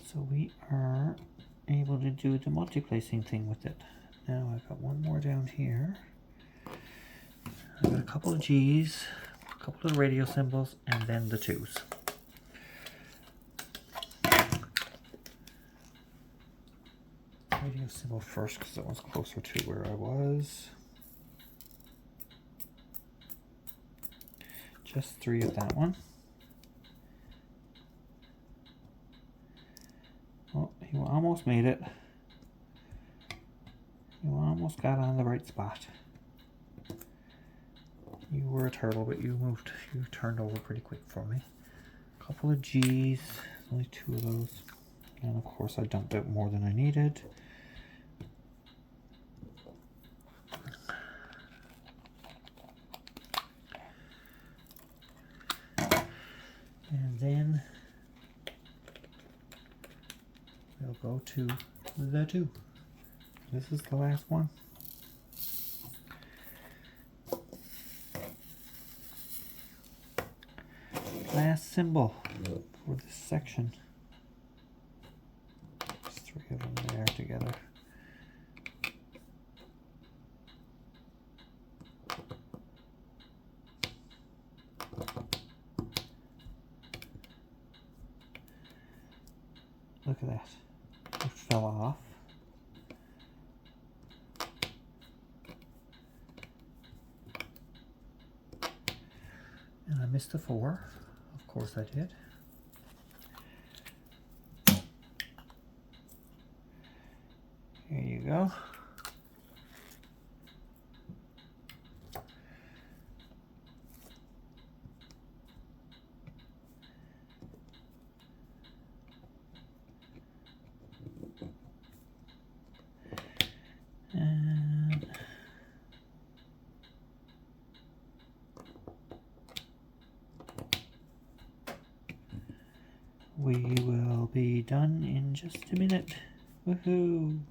Speaker 1: So we are able to do the multiplacing thing with it. Now I've got one more down here. I've got a couple of G's, a couple of radio symbols, and then the 2s. Radio symbol first because that one's closer to where I was. Just 3 of that one. Oh, you almost made it. You almost got on the right spot. You were a turtle, but you turned over pretty quick for me. A couple of G's, only 2 of those. And of course I dumped out more than I needed. And then we'll go to the 2. This is the last one. Last symbol for this section. There's 3 of them there together. Look at that. It fell off. And I missed a 4. Of course I did. Here you go. And We will be done in just a minute. Woohoo!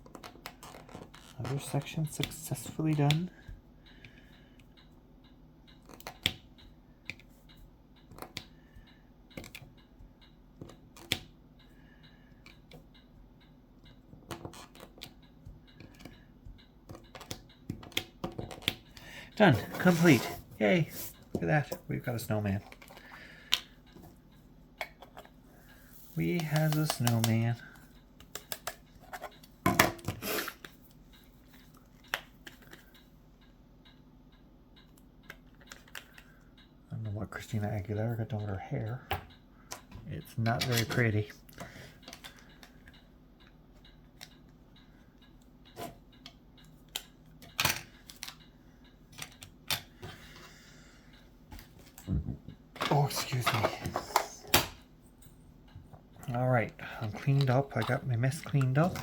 Speaker 1: Another section successfully done. Done. Complete. Yay. Look at that. We've got a snowman. We has a snowman. I don't know what Christina Aguilera got done with her hair. It's not very pretty. Oh, excuse me. All right, I'm cleaned up. I got my mess cleaned up.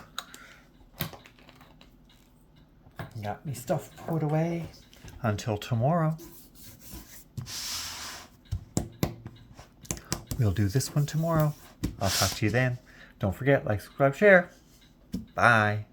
Speaker 1: Got me stuff put away until tomorrow. We'll do this one tomorrow. I'll talk to you then. Don't forget, like, subscribe, share. Bye.